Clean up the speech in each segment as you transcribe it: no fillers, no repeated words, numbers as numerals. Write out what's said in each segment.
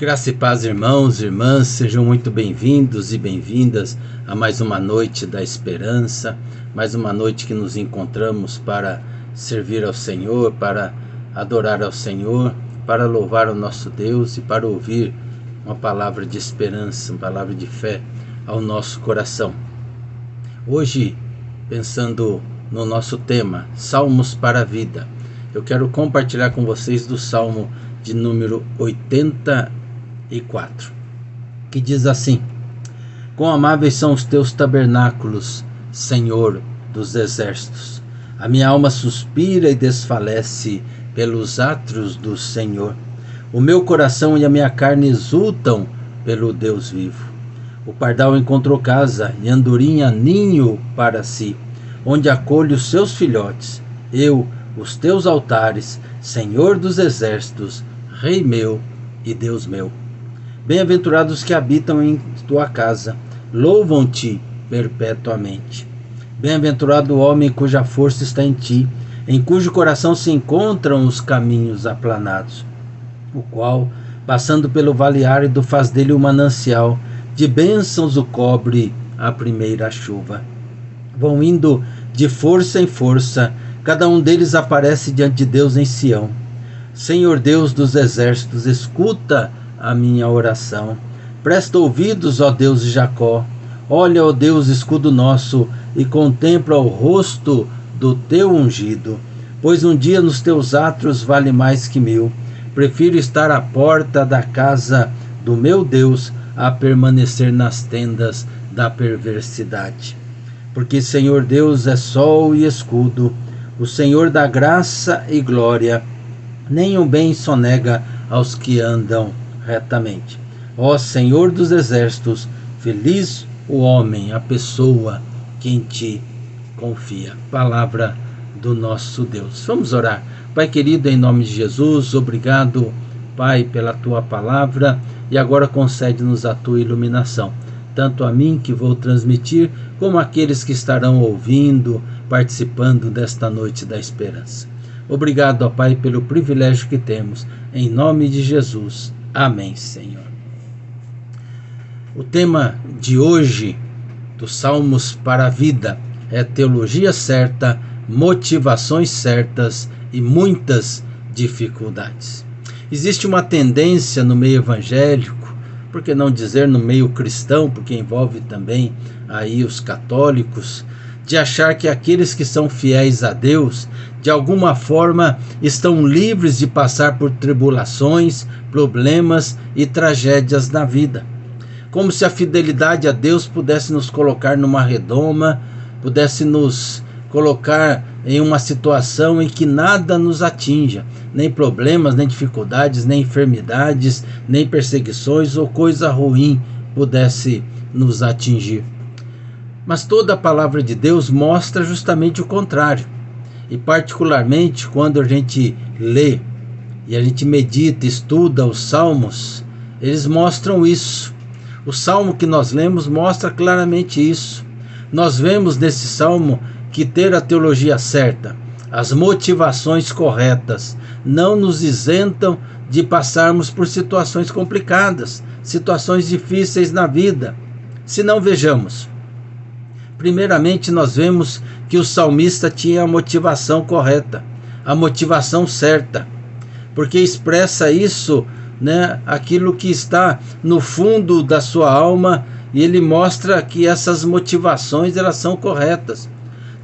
Graça e paz, irmãos e irmãs, sejam muito bem-vindos e bem-vindas a mais uma noite da esperança, mais uma noite que nos encontramos para servir ao Senhor, para adorar ao Senhor, para louvar o nosso Deus e para ouvir uma palavra de esperança, uma palavra de fé ao nosso coração. Hoje, pensando no nosso tema, Salmos para a Vida, eu quero compartilhar com vocês do Salmo de número 84, que diz assim: Quão amáveis são os teus tabernáculos, Senhor dos exércitos. A minha alma suspira e desfalece pelos átrios do Senhor. O meu coração e a minha carne exultam pelo Deus vivo. O pardal encontrou casa e a andorinha ninho para si, onde acolhe os seus filhotes. Eu, os teus altares, Senhor dos exércitos, Rei meu e Deus meu. Bem-aventurados que habitam em tua casa, louvam-te perpetuamente. Bem-aventurado o homem cuja força está em ti, em cujo coração se encontram os caminhos aplanados, o qual, passando pelo vale árido, faz dele um manancial, de bênçãos o cobre a primeira chuva. Vão indo de força em força, cada um deles aparece diante de Deus em Sião. Senhor Deus dos exércitos, escuta a minha oração. Presta ouvidos, ó Deus de Jacó. Olha, ó Deus, escudo nosso, e contempla o rosto do teu ungido. Pois um dia nos teus átrios vale mais que 1000. Prefiro estar à porta da casa do meu Deus a permanecer nas tendas da perversidade. Porque Senhor Deus é sol e escudo, o Senhor dá graça e glória, nenhum bem sonega aos que andam retamente. Ó Senhor dos exércitos, feliz o homem, a pessoa que em ti confia. Palavra do nosso Deus. Vamos orar. Pai querido, em nome de Jesus, obrigado, Pai, pela tua palavra, e agora concede-nos a tua iluminação, tanto a mim que vou transmitir, como aqueles que estarão ouvindo, participando desta noite da esperança. Obrigado, ó Pai, pelo privilégio que temos, em nome de Jesus. Amém, Senhor. O tema de hoje, dos Salmos para a Vida, é teologia certa, motivações certas e muitas dificuldades. Existe uma tendência no meio evangélico, por que não dizer no meio cristão, porque envolve também aí os católicos, de achar que aqueles que são fiéis a Deus, de alguma forma, estão livres de passar por tribulações, problemas e tragédias na vida. Como se a fidelidade a Deus pudesse nos colocar numa redoma, pudesse nos colocar em uma situação em que nada nos atinja, nem problemas, nem dificuldades, nem enfermidades, nem perseguições ou coisa ruim pudesse nos atingir. Mas toda a palavra de Deus mostra justamente o contrário. E particularmente quando a gente lê e a gente medita, estuda os salmos, eles mostram isso. O salmo que nós lemos mostra claramente isso. Nós vemos nesse salmo que ter a teologia certa, as motivações corretas, não nos isentam de passarmos por situações complicadas, situações difíceis na vida. Se não, vejamos. Primeiramente, nós vemos que o salmista tinha a motivação correta, a motivação certa, porque expressa isso, aquilo que está no fundo da sua alma, e ele mostra que essas motivações elas são corretas.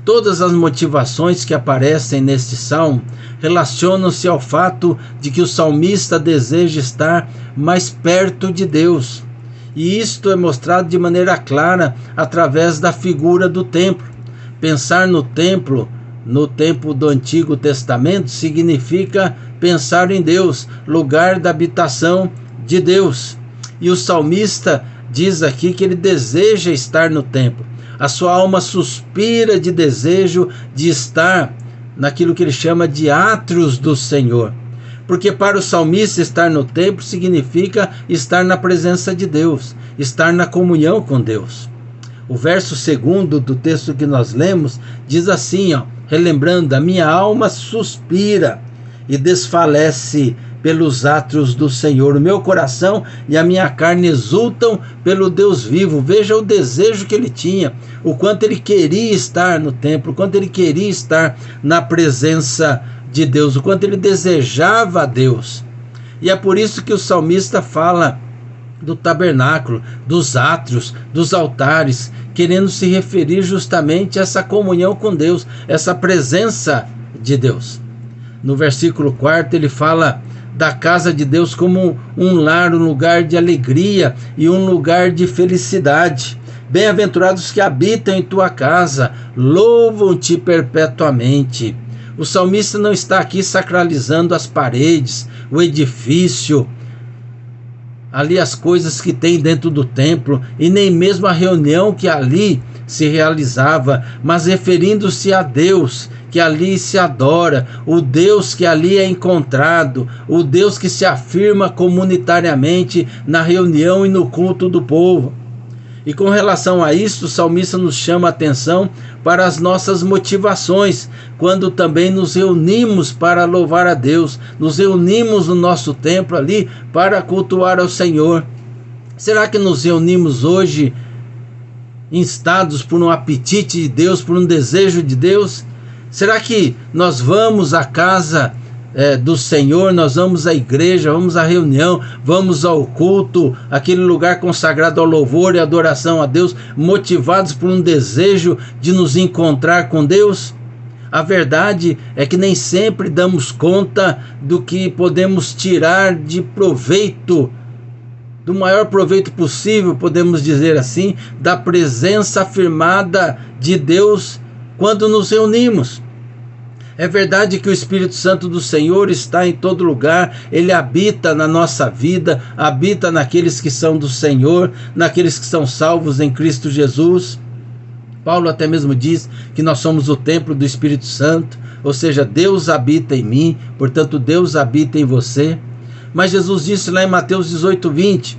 Todas as motivações que aparecem neste salmo relacionam-se ao fato de que o salmista deseja estar mais perto de Deus. E isto é mostrado de maneira clara através da figura do templo. Pensar no templo do Antigo Testamento significa pensar em Deus, lugar da habitação de Deus. E o salmista diz aqui que ele deseja estar no templo. A sua alma suspira de desejo de estar naquilo que ele chama de átrios do Senhor. Porque para o salmista estar no templo significa estar na presença de Deus, estar na comunhão com Deus. O verso 2 do texto que nós lemos diz assim, relembrando: a minha alma suspira e desfalece pelos átrios do Senhor. O meu coração e a minha carne exultam pelo Deus vivo. Veja o desejo que ele tinha, o quanto ele queria estar no templo, o quanto ele queria estar na presença de Deus, o quanto ele desejava a Deus. E é por isso que o salmista fala do tabernáculo, dos átrios, dos altares, querendo se referir justamente a essa comunhão com Deus, essa presença de Deus. No versículo 4 ele fala da casa de Deus como um lar, um lugar de alegria e um lugar de felicidade. Bem-aventurados que habitam em tua casa, louvam-te perpetuamente. O salmista não está aqui sacralizando as paredes, o edifício, ali as coisas que tem dentro do templo, e nem mesmo a reunião que ali se realizava, mas referindo-se a Deus que ali se adora, o Deus que ali é encontrado, o Deus que se afirma comunitariamente na reunião e no culto do povo. E com relação a isso, o salmista nos chama a atenção para as nossas motivações, quando também nos reunimos para louvar a Deus, nos reunimos no nosso templo ali para cultuar ao Senhor. Será que nos reunimos hoje instados por um apetite de Deus, por um desejo de Deus? Será que nós vamos à casa do Senhor, nós vamos à igreja, vamos à reunião, vamos ao culto, aquele lugar consagrado ao louvor e adoração a Deus, motivados por um desejo de nos encontrar com Deus? A verdade é que nem sempre damos conta do que podemos tirar de proveito, do maior proveito possível, podemos dizer assim, da presença afirmada de Deus quando nos reunimos. É verdade que o Espírito Santo do Senhor está em todo lugar, ele habita na nossa vida, habita naqueles que são do Senhor, naqueles que são salvos em Cristo Jesus. Paulo até mesmo diz que nós somos o templo do Espírito Santo, ou seja, Deus habita em mim, portanto Deus habita em você. Mas Jesus disse lá em Mateus 18:20,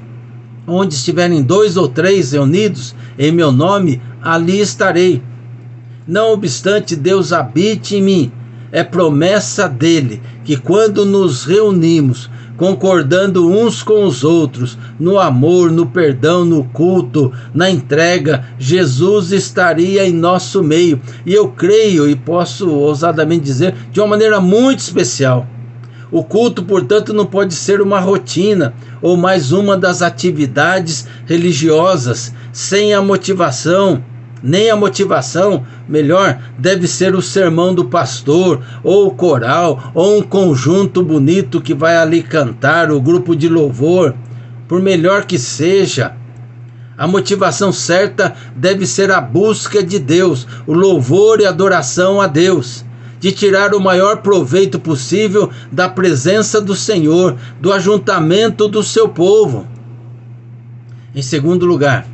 onde estiverem 2 ou 3 reunidos em meu nome, ali estarei. Não obstante Deus habite em mim, é promessa dele que quando nos reunimos, concordando uns com os outros, no amor, no perdão, no culto, na entrega, Jesus estaria em nosso meio. E eu creio e posso ousadamente dizer de uma maneira muito especial. O culto, portanto, não pode ser uma rotina ou mais uma das atividades religiosas, sem a motivação. Nem a motivação, melhor, deve ser o sermão do pastor, ou o coral, ou um conjunto bonito que vai ali cantar, o grupo de louvor, por melhor que seja. A motivação certa deve ser a busca de Deus, o louvor e adoração a Deus, de tirar o maior proveito possível da presença do Senhor, do ajuntamento do seu povo. Em segundo lugar,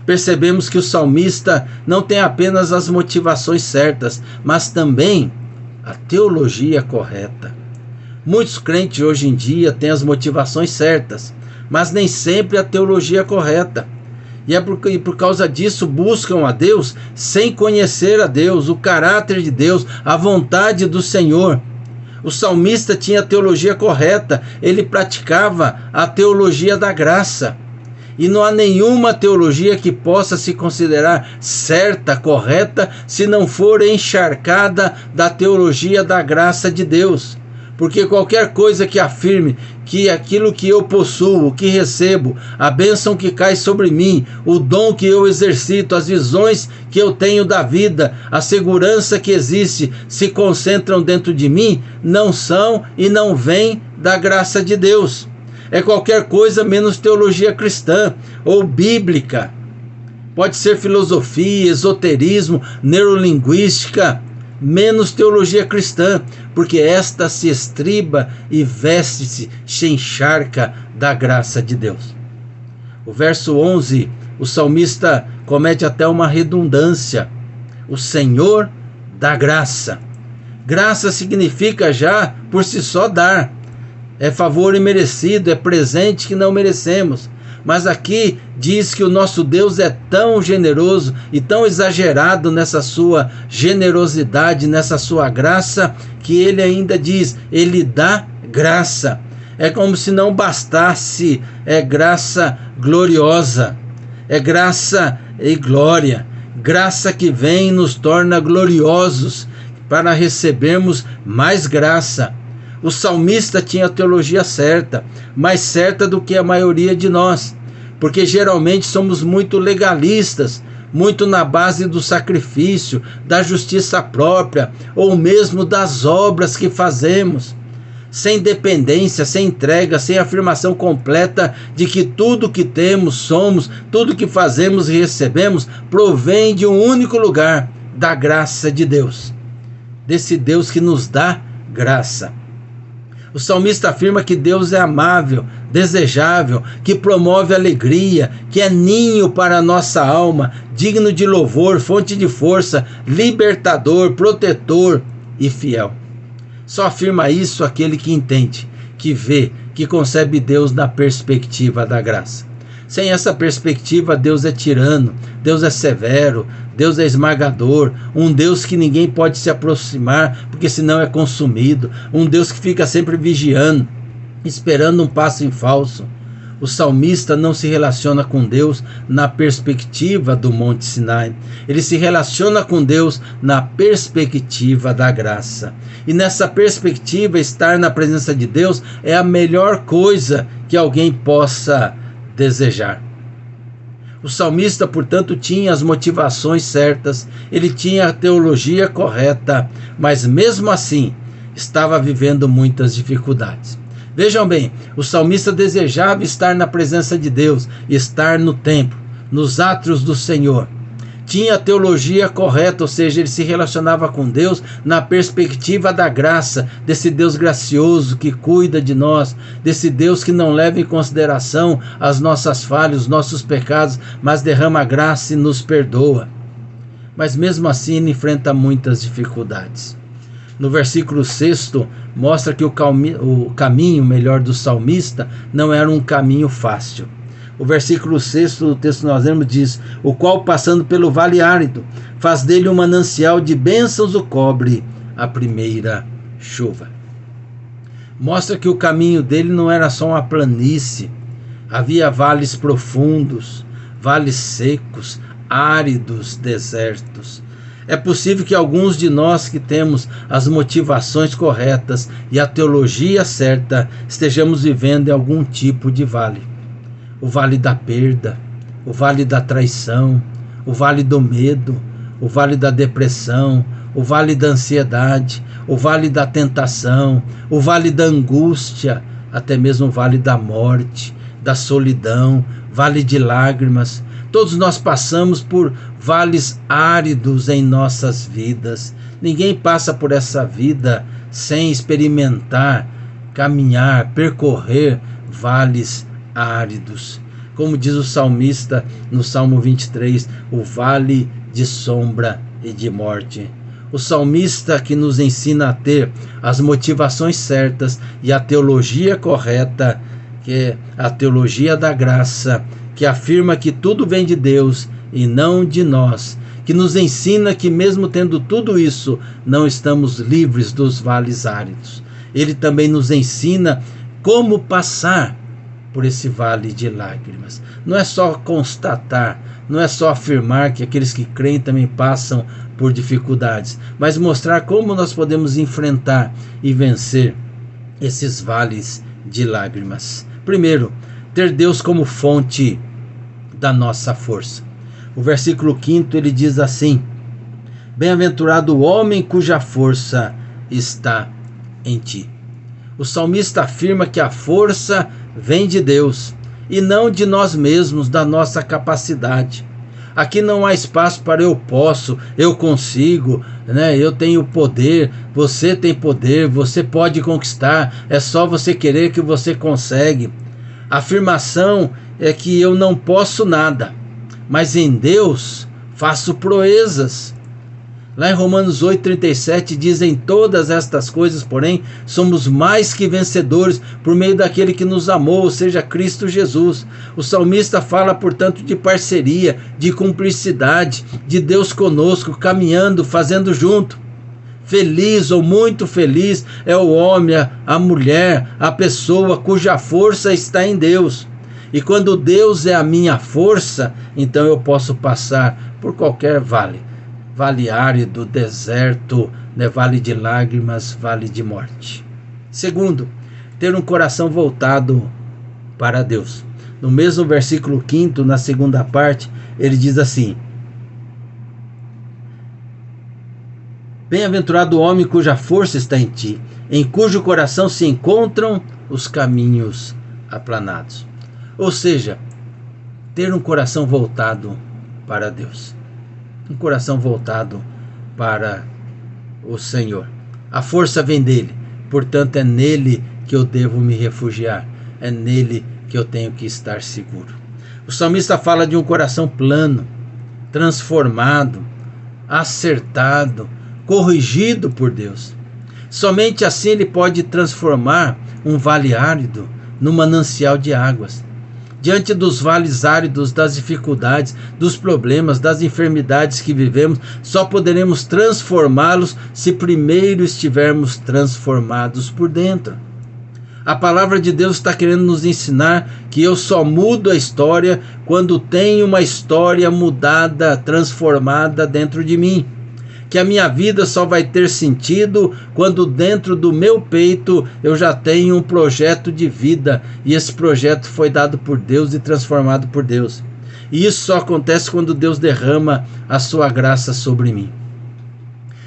percebemos que o salmista não tem apenas as motivações certas, mas também a teologia correta. Muitos crentes hoje em dia têm as motivações certas, mas nem sempre a teologia correta. E por causa disso buscam a Deus sem conhecer a Deus, o caráter de Deus, a vontade do Senhor. O salmista tinha a teologia correta, ele praticava a teologia da graça. E não há nenhuma teologia que possa se considerar certa, correta, se não for encharcada da teologia da graça de Deus. Porque qualquer coisa que afirme que aquilo que eu possuo, que recebo, a bênção que cai sobre mim, o dom que eu exercito, as visões que eu tenho da vida, a segurança que existe, se concentram dentro de mim, não são e não vêm da graça de Deus. É qualquer coisa menos teologia cristã ou bíblica. Pode ser filosofia, esoterismo, neurolinguística, menos teologia cristã, porque esta se estriba e veste-se, se encharca da graça de Deus. O verso 11, o salmista comete até uma redundância. O Senhor dá graça. Graça significa já por si só dar. É favor imerecido, é presente que não merecemos. Mas aqui diz que o nosso Deus é tão generoso e tão exagerado nessa sua generosidade, nessa sua graça, que ele ainda diz, ele dá graça. É como se não bastasse, é graça gloriosa, é graça e glória, graça que vem e nos torna gloriosos para recebermos mais graça. O salmista tinha a teologia certa, mais certa do que a maioria de nós, porque geralmente somos muito legalistas, muito na base do sacrifício, da justiça própria, ou mesmo das obras que fazemos, sem dependência, sem entrega, sem afirmação completa de que tudo que temos, somos, tudo que fazemos e recebemos, provém de um único lugar, da graça de Deus, desse Deus que nos dá graça. O salmista afirma que Deus é amável, desejável, que promove alegria, que é ninho para a nossa alma, digno de louvor, fonte de força, libertador, protetor e fiel. Só afirma isso aquele que entende, que vê, que concebe Deus na perspectiva da graça. Sem essa perspectiva, Deus é tirano, Deus é severo, Deus é esmagador, um Deus que ninguém pode se aproximar, porque senão é consumido, um Deus que fica sempre vigiando, esperando um passo em falso. O salmista não se relaciona com Deus na perspectiva do Monte Sinai, ele se relaciona com Deus na perspectiva da graça. E nessa perspectiva, estar na presença de Deus é a melhor coisa que alguém possa desejar. O salmista, portanto, tinha as motivações certas, ele tinha a teologia correta, mas mesmo assim estava vivendo muitas dificuldades. Vejam bem, o salmista desejava estar na presença de Deus, estar no templo, nos átrios do Senhor. Tinha a teologia correta, ou seja, ele se relacionava com Deus na perspectiva da graça, desse Deus gracioso que cuida de nós, desse Deus que não leva em consideração as nossas falhas, os nossos pecados, mas derrama graça e nos perdoa. Mas mesmo assim ele enfrenta muitas dificuldades. No versículo 6 mostra que o caminho melhor do salmista não era um caminho fácil. O versículo 6 do texto que nós lemos diz: o qual, passando pelo vale árido, faz dele um manancial de bênçãos, o cobre a primeira chuva. Mostra que o caminho dele não era só uma planície, havia vales profundos, vales secos, áridos, desertos. É possível que alguns de nós que temos as motivações corretas e a teologia certa estejamos vivendo em algum tipo de vale. O vale da perda, o vale da traição, o vale do medo, o vale da depressão, o vale da ansiedade, o vale da tentação, o vale da angústia, até mesmo o vale da morte, da solidão, vale de lágrimas. Todos nós passamos por vales áridos em nossas vidas. Ninguém passa por essa vida sem experimentar, caminhar, percorrer vales áridos. Como diz o salmista no Salmo 23, o vale de sombra e de morte. O salmista que nos ensina a ter as motivações certas e a teologia correta, que é a teologia da graça, que afirma que tudo vem de Deus e não de nós, que nos ensina que mesmo tendo tudo isso, não estamos livres dos vales áridos. Ele também nos ensina como passar por esse vale de lágrimas. Não é só constatar, não é só afirmar que aqueles que creem também passam por dificuldades, mas mostrar como nós podemos enfrentar e vencer esses vales de lágrimas. Primeiro, ter Deus como fonte da nossa força. O versículo 5 ele diz assim: bem-aventurado o homem cuja força está em ti. O salmista afirma que a força vem de Deus e não de nós mesmos, da nossa capacidade. Aqui não há espaço para eu posso, eu consigo, eu tenho poder, você tem poder, você pode conquistar, é só você querer que você consegue. A afirmação é que eu não posso nada, mas em Deus faço proezas. Lá em Romanos 8,37 dizem: todas estas coisas, porém, somos mais que vencedores por meio daquele que nos amou, ou seja, Cristo Jesus. O salmista fala, portanto, de parceria, de cumplicidade, de Deus conosco, caminhando, fazendo junto. Feliz ou muito feliz é o homem, a mulher, a pessoa cuja força está em Deus. E quando Deus é a minha força, então eu posso passar por qualquer vale. Vale árido, deserto, né? Vale de lágrimas, vale de morte. Segundo, ter um coração voltado para Deus. No mesmo versículo 5, na segunda parte, ele diz assim: bem-aventurado o homem cuja força está em ti, em cujo coração se encontram os caminhos aplanados. Ou seja, ter um coração voltado para Deus. Um coração voltado para o Senhor. A força vem dele, portanto é nele que eu devo me refugiar. É nele que eu tenho que estar seguro. O salmista fala de um coração plano, transformado, acertado, corrigido por Deus. Somente assim ele pode transformar um vale árido num manancial de águas. Diante dos vales áridos, das dificuldades, dos problemas, das enfermidades que vivemos, só poderemos transformá-los se primeiro estivermos transformados por dentro. A palavra de Deus está querendo nos ensinar que eu só mudo a história quando tenho uma história mudada, transformada dentro de mim. Que a minha vida só vai ter sentido quando dentro do meu peito eu já tenho um projeto de vida e esse projeto foi dado por Deus e transformado por Deus. E isso só acontece quando Deus derrama a sua graça sobre mim.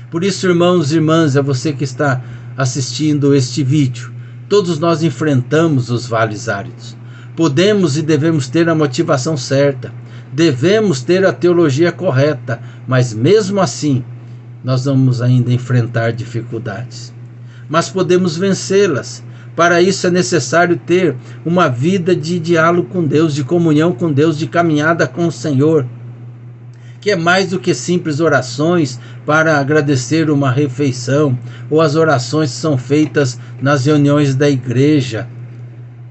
Por isso, irmãos e irmãs, é você que está assistindo este vídeo, todos nós enfrentamos os vales áridos. Podemos e devemos ter a motivação certa, devemos ter a teologia correta, mas mesmo assim, nós vamos ainda enfrentar dificuldades. Mas podemos vencê-las. Para isso é necessário ter uma vida de diálogo com Deus, de comunhão com Deus, de caminhada com o Senhor. Que é mais do que simples orações para agradecer uma refeição, ou as orações que são feitas nas reuniões da igreja,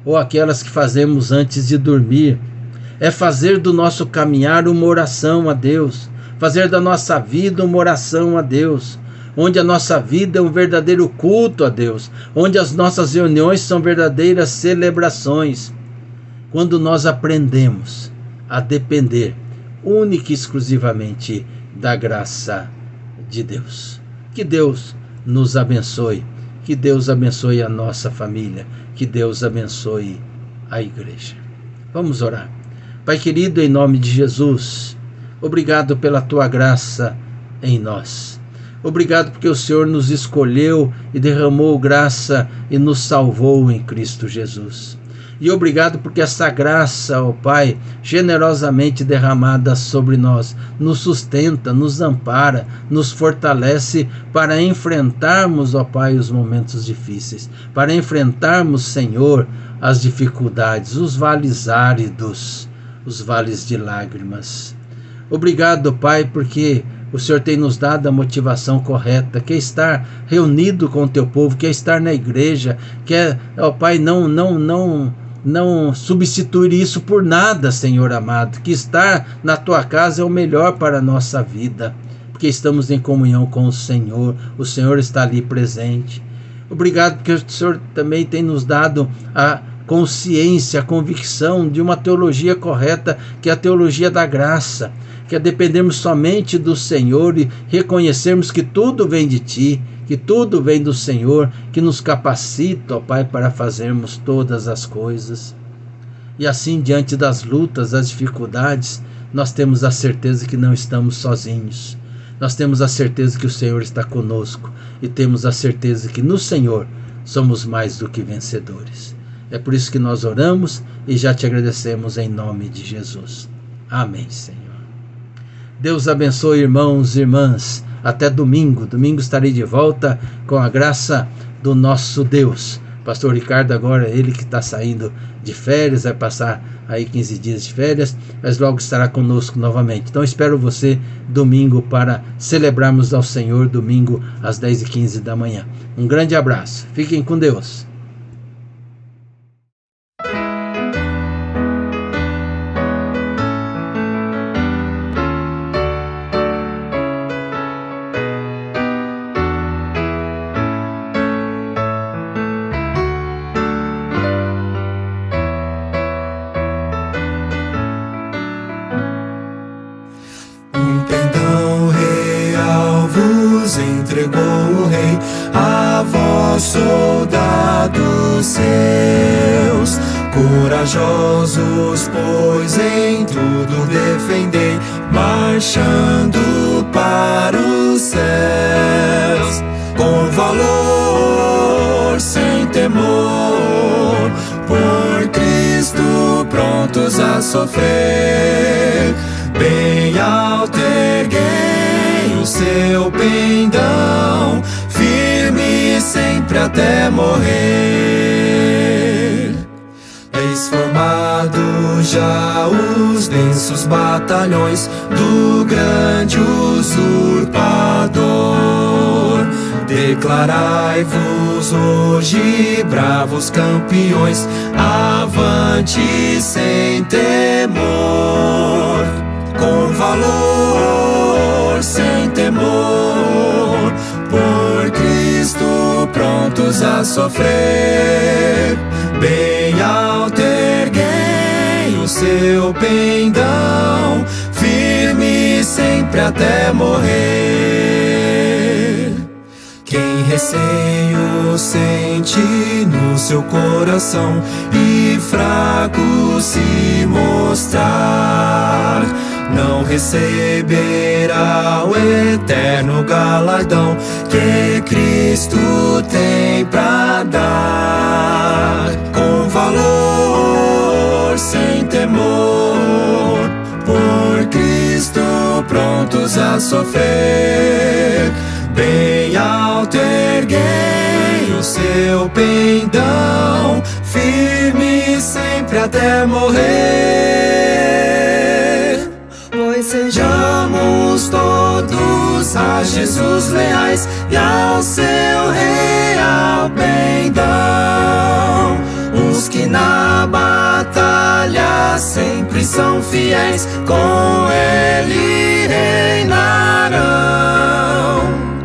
ou aquelas que fazemos antes de dormir. É fazer do nosso caminhar uma oração a Deus, fazer da nossa vida uma oração a Deus, onde a nossa vida é um verdadeiro culto a Deus, onde as nossas reuniões são verdadeiras celebrações. Quando nós aprendemos a depender única e exclusivamente da graça de Deus. Que Deus nos abençoe, que Deus abençoe a nossa família, que Deus abençoe a igreja. Vamos orar. Pai querido, em nome de Jesus, obrigado pela tua graça em nós. Obrigado porque o Senhor nos escolheu e derramou graça e nos salvou em Cristo Jesus. E obrigado porque essa graça, ó Pai, generosamente derramada sobre nós, nos sustenta, nos ampara, nos fortalece para enfrentarmos, ó Pai, os momentos difíceis, para enfrentarmos, Senhor, as dificuldades, os vales áridos, os vales de lágrimas. Obrigado, Pai, porque o Senhor tem nos dado a motivação correta, que é estar reunido com o teu povo, que é estar na igreja, que é, ó Pai, não substituir isso por nada, Senhor amado, que estar na tua casa é o melhor para a nossa vida, porque estamos em comunhão com o Senhor está ali presente. Obrigado porque o Senhor também tem nos dado a consciência, a convicção de uma teologia correta, que é a teologia da graça, que é dependermos somente do Senhor e reconhecermos que tudo vem de Ti, que tudo vem do Senhor, que nos capacita, ó Pai, para fazermos todas as coisas. E assim, diante das lutas, das dificuldades, nós temos a certeza que não estamos sozinhos. Nós temos a certeza que o Senhor está conosco e temos a certeza que no Senhor somos mais do que vencedores. É por isso que nós oramos e já te agradecemos em nome de Jesus. Amém, Senhor. Deus abençoe, irmãos e irmãs. Até domingo. Domingo estarei de volta com a graça do nosso Deus. Pastor Ricardo agora, ele que está saindo de férias, vai passar aí 15 dias de férias, mas logo estará conosco novamente. Então espero você domingo para celebrarmos ao Senhor, domingo às 10h15 da manhã. Um grande abraço. Fiquem com Deus. vos entregou o Rei. A vós, soldados seus, corajosos, pois em tudo defendei, marchando para os céus, com valor, sem temor, por Cristo prontos a sofrer. Bem alto erguei o seu pendão, firme sempre até morrer. Eis formado já os densos batalhões do grande usurpador. Declarai-vos hoje, bravos campeões, avante sem temor, com valor, sem temor, por Cristo prontos a sofrer. Bem alto erguei o seu pendão, firme sempre até morrer. Quem receio sente no seu coração e fraco se mostrar, não receberá o eterno galardão que Cristo tem pra dar. Com valor, sem temor, por Cristo prontos a sofrer. Bem alto erguei o seu pendão, firme sempre até morrer. Pois sejamos todos a Jesus leais e ao seu real pendão. Os que na batalha sempre são fiéis, com ele reinarão.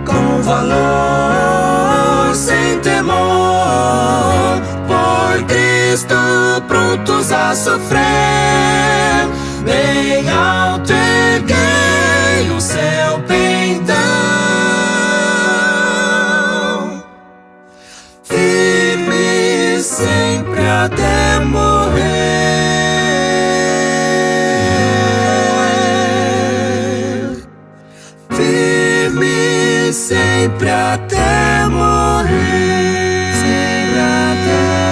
Com valor, sem temor, por Cristo prontos a sofrer. Bem alto erguei o seu pendão, firme sempre até morrer. Firme sempre até morrer. Sempre até